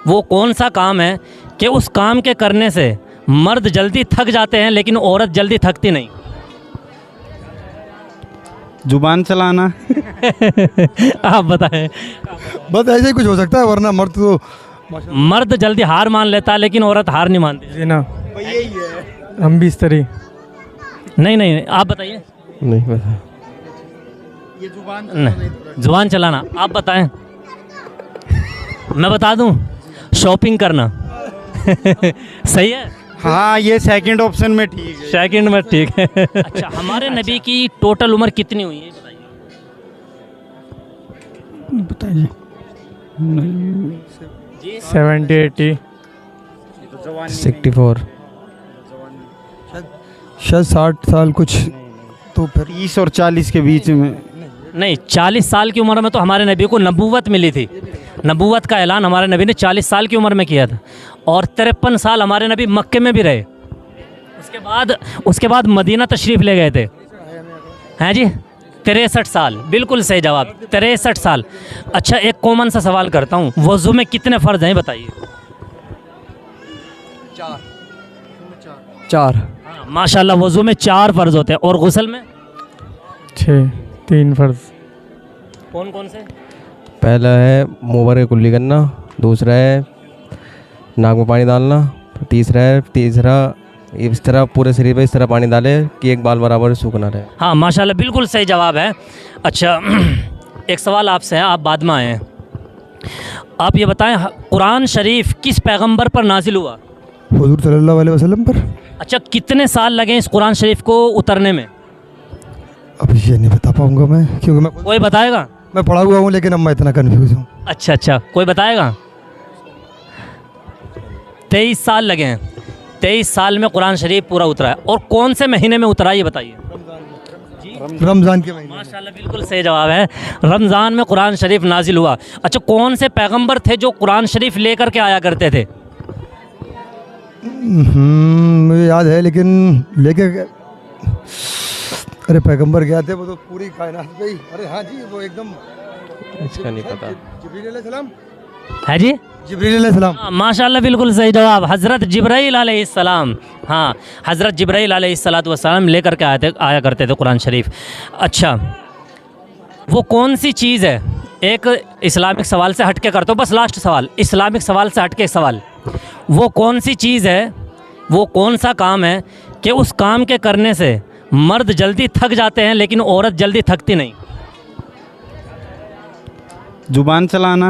वो कौन सा काम है कि उस काम के करने से मर्द जल्दी थक जाते हैं लेकिन औरत जल्दी थकती नहीं? जुबान चलाना। आप बताएं। बस ऐसे ही कुछ हो सकता है, वरना मर्द तो मर्द जल्दी हार मान लेता है लेकिन औरत हार नहीं मानती। जी ना, यही है। हम भी इस तरह। नहीं, आप बताइए। नहीं पता। ये जुबान नहीं, जुबान चलाना। आप बताएं। मैं बता दूं, शॉपिंग करना। सही है। हाँ, ये सेकंड ऑप्शन में ठीक है। सेकंड में ठीक है। अच्छा, हमारे नबी की टोटल उम्र कितनी हुई है बताइए? बताइए। 70, 80, 64। शायद 60 साल कुछ, तो फिर 30 और 40 के बीच में। नहीं, 40 साल की उम्र में तो हमारे नबी को नबूवत मिली थी। नबूवत का ऐलान हमारे नबी ने 40 साल की उम्र में किया था और 53 साल हमारे नबी मक्के में भी रहे। उसके बाद मदीना तशरीफ़ ले गए थे। हैं जी, 63 साल। बिल्कुल सही जवाब, 63 साल। अच्छा, एक कॉमन सा सवाल करता हूँ, वज़ू में कितने फ़र्ज़ हैं बताइए? 4। हाँ, माशाल्लाह, वज़ू में 4 फ़र्ज़ होते हैं। और गुस्ल में 6, 3 फर्ज। कौन कौन से? पहला है मुँह भर के कुल्ली करना, दूसरा है नाक में पानी डालना, तीसरा इस तरह पूरे शरीर पे इस तरह पानी डाले कि एक बाल बराबर सूखना रहे। हाँ, माशाल्लाह, बिल्कुल सही जवाब है। अच्छा, एक सवाल आपसे है, आप बाद में आए हैं। आप ये बताएं, कुरान शरीफ किस पैगंबर पर नाजिल हुआ? हुजूर सल्लल्लाहु अलैहि वसल्लम पर। अच्छा, कितने साल लगे इस कुरान शरीफ को उतरने में? अब ये नहीं बता पाऊंगा मैं, क्योंकि कोई बताएगा? मैं पढ़ा हुआ हूँ, लेकिन अब मैं इतना कन्फ्यूज हूँ। अच्छा, कोई बताएगा? 23 साल लगे हैं। 23 साल में कुरान शरीफ पूरा उतरा है। और कौन से महीने में उतरा ये बताइए? रमज़ान के महीने। माशाल्लाह, बिल्कुल सही जवाब है। रमज़ान में कुरान शरीफ नाजिल हुआ। अच्छा, कौन से पैगंबर थे जो कुरान शरीफ लेकर के आया करते थे? मुझे याद है, लेकिन लेके अरे पैगंबर क्या थे, वो तो पूरी कायनात पे ही। अरे हाँ जी, वो एकदम इसका नहीं पता। जिब्रील अलैहिस्सलाम। है जी, जिब्रील अलैहिस्सलाम। हाँ, माशाल्लाह, बिल्कुल सही जवाब। हज़रत जिब्राईल अलैहिस्सलाम। हाँ, हज़रत जिब्राईल अलैहिस्सलाम लेकर के आया करते थे कुरान शरीफ। अच्छा, वो कौन सी चीज़ है, एक इस्लामिक सवाल से हटके करता हूँ, बस लास्ट सवाल, इस्लामिक सवाल से हटके सवाल। वो कौन सी चीज़ है, वो कौन सा काम है कि उस काम के करने से मर्द जल्दी थक जाते हैं लेकिन औरत जल्दी थकती नहीं? जुबान चलाना।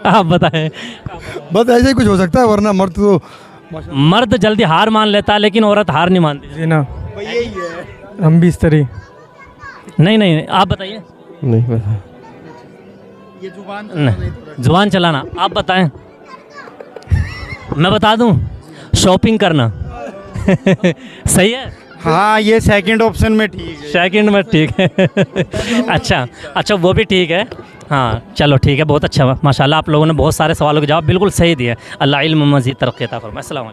आप बताएं। बस ऐसे ही कुछ हो सकता है, वरना मर्द तो मर्द जल्दी हार मान लेता है लेकिन औरत हार नहीं मानती। जी ना, यही है। हम भी इस तरह। नहीं, आप बताइए। नहीं पता। ये जुबान नहीं, जुबान चलाना। आप बताएं। मैं बता दूं, शॉपिंग करना। सही है। हाँ, ये सेकंड ऑप्शन में ठीक है। सेकंड में ठीक है। अच्छा, वो भी ठीक है। हाँ, चलो ठीक है, बहुत अच्छा। माशाल्लाह, आप लोगों ने बहुत सारे सवालों के जवाब बिल्कुल सही दिए। अल्लाह इल्म मज़ीद तरक्की अता फरमाए। अस्सलाम वालेकुम।